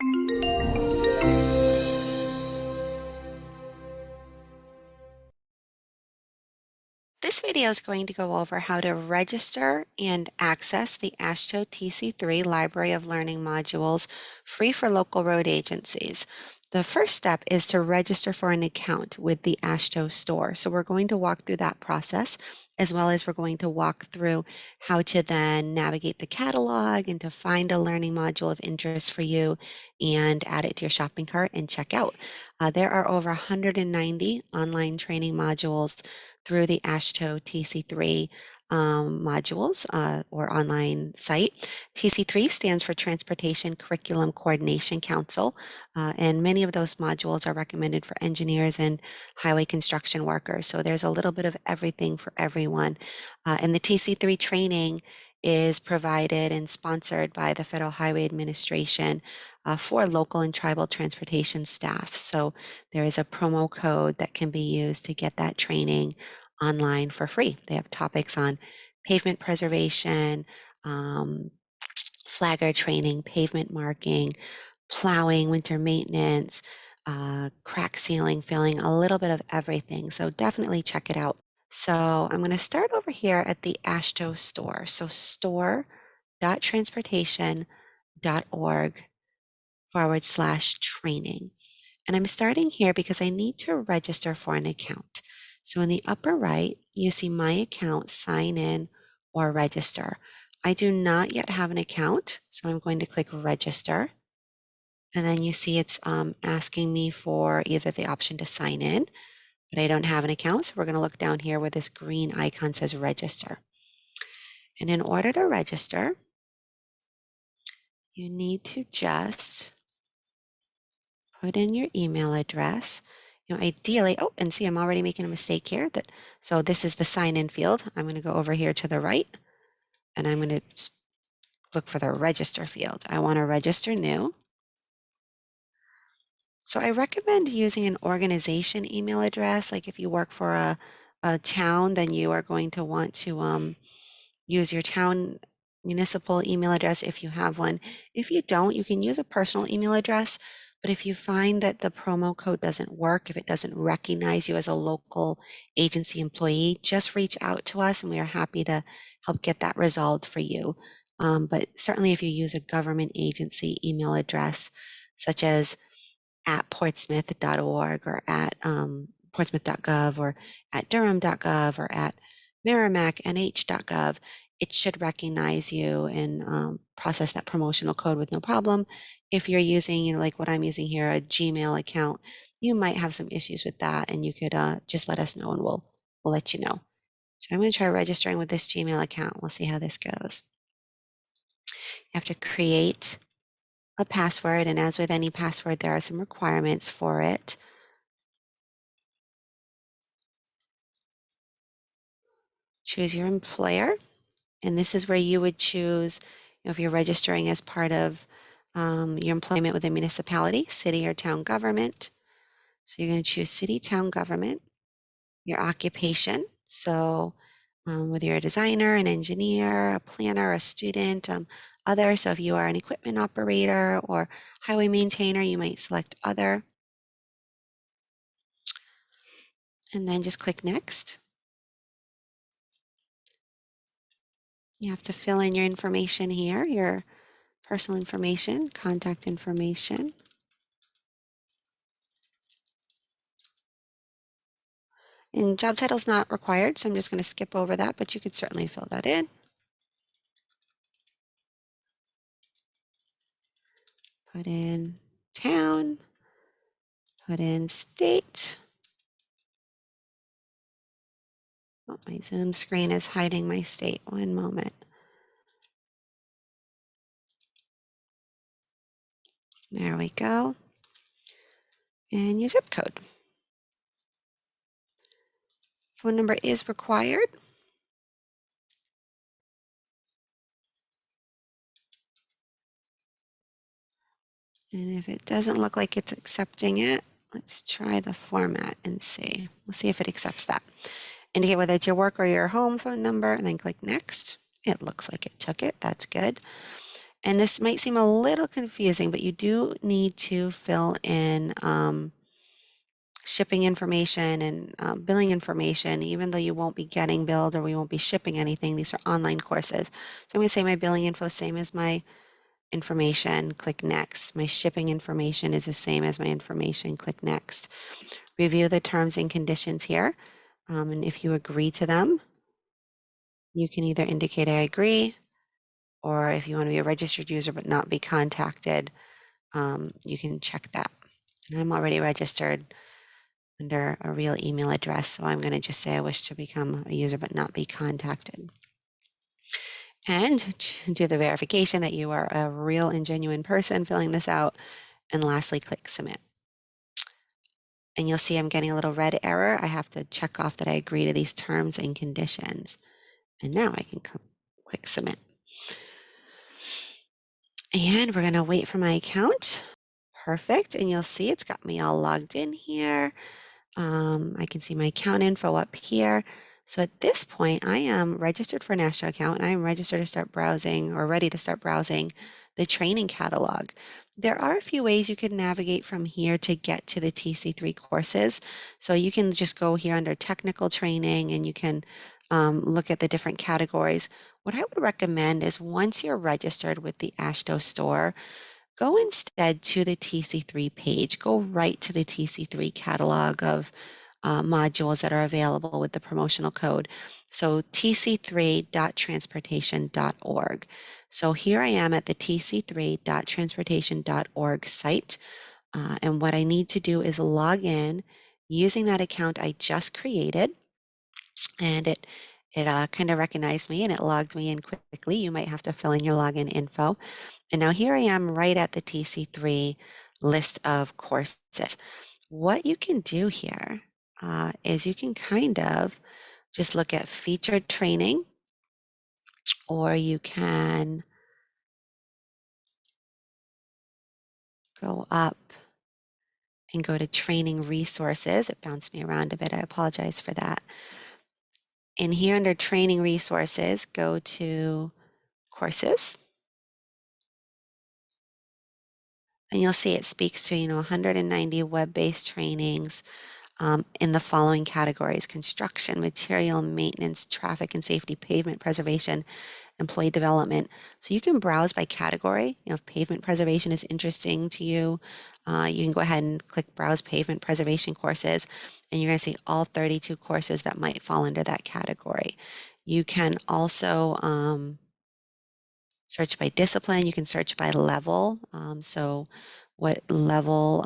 This video is going to go over how to register and access the Aashto TC3 Library of Learning modules free for local road agencies. The first step is to register for an account with the Aashto store. So we're going to walk through that process, as well as we're going to walk through how to then navigate the catalog and to find a learning module of interest for you and add it to your shopping cart and check out. There are over 190 online training modules through the Aashto TC3 modules or online site. TC3 stands for Transportation Curriculum Coordination Council, and many of those modules are recommended for engineers and highway construction workers. So there's a little bit of everything for everyone. And the TC3 training is provided and sponsored by the Federal Highway Administration for local and tribal transportation staff. So there is a promo code that can be used to get that training online for free. They have topics on pavement preservation, flagger training, pavement marking, plowing, winter maintenance, crack sealing, filling, a little bit of everything. So definitely check it out. So I'm going to start over here at the Aashto store. So store.transportation.org/training. And I'm starting here because I need to register for an account. So in the upper right, you see my account, sign in or register. I do not yet have an account, so I'm going to click register. And then you see it's asking me for either the option to sign in, but I don't have an account. So we're going to look down here where this green icon says register. And in order to register, you need to just put in your email address. Ideally, oh, and see, I'm already making a mistake here. So this is the sign in field. I'm going to go over here to the right, and I'm going to look for the register field. I want to register new. So I recommend using an organization email address. Like if you work for a town, then you are going to want to use your town municipal email address if you have one. If you don't, you can use a personal email address. But if you find that the promo code doesn't work, if it doesn't recognize you as a local agency employee, just reach out to us and we are happy to help get that resolved for you. But certainly if you use a government agency email address, such as at portsmouth.org or at portsmouth.gov or at durham.gov or at merrimacknh.gov, it should recognize you and process that promotional code with no problem. If you're using, like what I'm using here, a Gmail account, you might have some issues with that, and you could just let us know and we'll let you know. So I'm going to try registering with this Gmail account. We'll see how this goes. You have to create a password, and as with any password, there are some requirements for it. Choose your employer, and this is where you would choose, if you're registering as part of your employment with a municipality, city or town government. So you're going to choose city, town government, your occupation. So whether you're a designer, an engineer, a planner, a student, other. So if you are an equipment operator or highway maintainer, you might select other. And then just click next. You have to fill in your information here, your personal information, contact information. And job title is not required, so I'm just going to skip over that, but you could certainly fill that in. Put in town, put in state. Oh, my Zoom screen is hiding my state. One moment. There we go. And your zip code. Phone number is required. And if it doesn't look like it's accepting it, let's try the format and see. We'll see if it accepts that. Indicate whether it's your work or your home phone number, and then click next. It looks like it took it. That's good. And this might seem a little confusing, but you do need to fill in shipping information and billing information, even though you won't be getting billed or we won't be shipping anything. These are online courses. So I'm going to say my billing info is same as my information, click next. My shipping information is the same as my information, click next. Review the terms and conditions here. And if you agree to them, you can either indicate I agree, or if you want to be a registered user but not be contacted, you can check that. And I'm already registered under a real email address, so I'm going to just say I wish to become a user but not be contacted. And do the verification that you are a real and genuine person filling this out. And lastly, click submit. And you'll see I'm getting a little red error. I have to check off that I agree to these terms and conditions. And now I can click submit. And we're going to wait for my account. Perfect. And you'll see it's got me all logged in here. I can see my account info up here. So at this point, I am registered for an Aashto account and I am registered to start browsing or ready to start browsing the training catalog. There are a few ways you can navigate from here to get to the TC3 courses. So you can just go here under technical training and you can look at the different categories. What I would recommend is once you're registered with the Aashto store, go instead to the TC3 page. Go right to the TC3 catalog of modules that are available with the promotional code. So tc3.transportation.org. So here I am at the tc3.transportation.org site. And what I need to do is log in using that account I just created. And it kind of recognized me and it logged me in quickly. You might have to fill in your login info. And now here I am right at the TC3 list of courses. What you can do here is you can kind of just look at featured training, or you can go up and go to training resources. It bounced me around a bit. I apologize for that. And here under training resources, go to courses. And you'll see it speaks to, 190 web-based trainings in the following categories: construction, material maintenance, traffic and safety, pavement preservation, employee development. So you can browse by category. If pavement preservation is interesting to you, you can go ahead and click browse pavement preservation courses, and you're going to see all 32 courses that might fall under that category. You can also search by discipline. You can search by level. So what level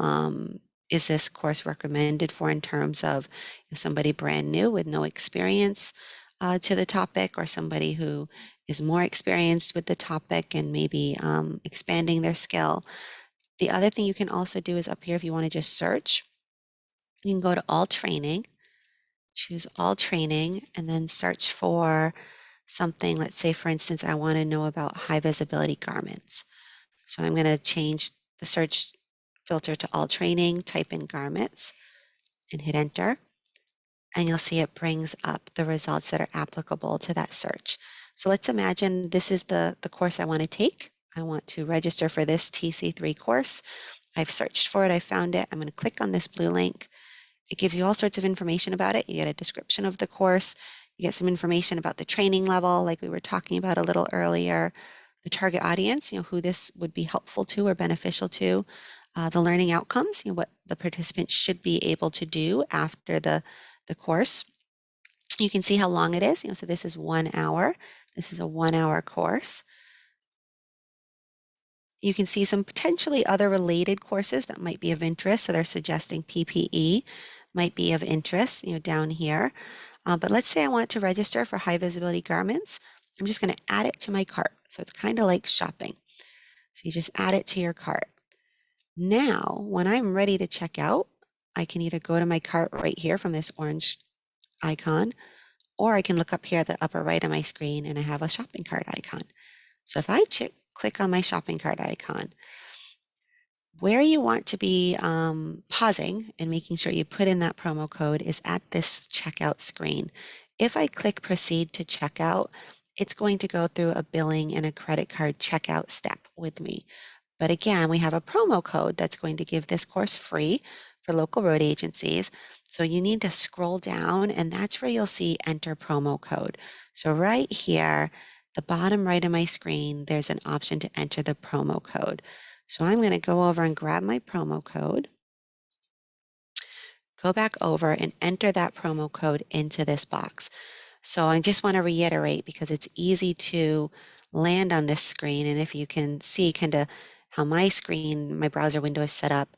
is this course recommended for in terms of somebody brand new with no experience to the topic, or somebody who is more experienced with the topic and maybe expanding their skill. The other thing you can also do is up here, if you want to just search, you can go to all training, choose all training, and then search for something. Let's say, for instance, I want to know about high visibility garments. So I'm going to change the search filter to all training, type in garments, and hit enter. And you'll see it brings up the results that are applicable to that search. So let's imagine this is the course I want to take. I want to register for this TC3 course. I've searched for it. I found it. I'm going to click on this blue link. It gives you all sorts of information about it. You get a description of the course. You get some information about the training level, like we were talking about a little earlier, the target audience, who this would be helpful to or beneficial to, the learning outcomes, what the participants should be able to do after the course. You can see how long it is. So this is 1 hour. This is a 1-hour course. You can see some potentially other related courses that might be of interest. So they're suggesting PPE might be of interest, down here. But let's say I want to register for high visibility garments. I'm just going to add it to my cart. So it's kind of like shopping. So you just add it to your cart. Now, when I'm ready to check out, I can either go to my cart right here from this orange icon, or I can look up here at the upper right of my screen and I have a shopping cart icon. So if I click on my shopping cart icon, where you want to be pausing and making sure you put in that promo code is at this checkout screen. If I click proceed to checkout, it's going to go through a billing and a credit card checkout step with me. But again, we have a promo code that's going to give this course free for local road agencies. So you need to scroll down, and that's where you'll see enter promo code. So right here, the bottom right of my screen, there's an option to enter the promo code. So I'm going to go over and grab my promo code, go back over and enter that promo code into this box. So I just want to reiterate, because it's easy to land on this screen. And if you can see kind of how my screen, my browser window is set up,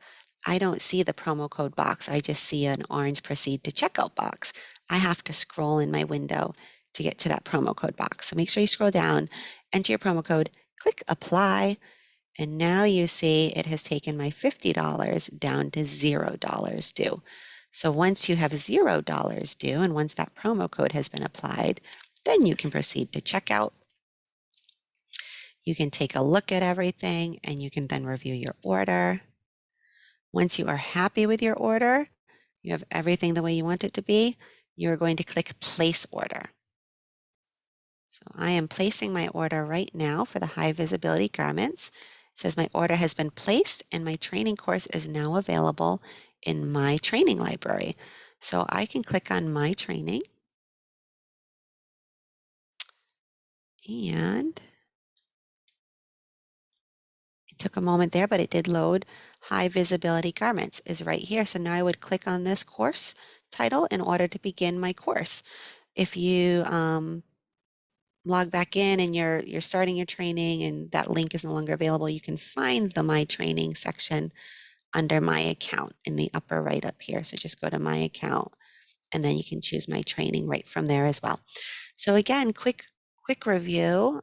I don't see the promo code box. I just see an orange proceed to checkout box. I have to scroll in my window to get to that promo code box. So make sure you scroll down, enter your promo code, click apply, and now you see it has taken my $50 down to $0 due. So once you have $0 due, and once that promo code has been applied, then you can proceed to checkout. You can take a look at everything, and you can then review your order. Once you are happy with your order, you have everything the way you want it to be, you're going to click place order. So I am placing my order right now for the high visibility garments. It says my order has been placed and my training course is now available in my training library. So I can click on my training, and it took a moment there, but it did load. High visibility garments is right here. So now I would click on this course title in order to begin my course. If you log back in and you're starting your training and that link is no longer available, you can find the My Training section under My Account in the upper right up here. So just go to My Account, and then you can choose My Training right from there as well. So again, quick review.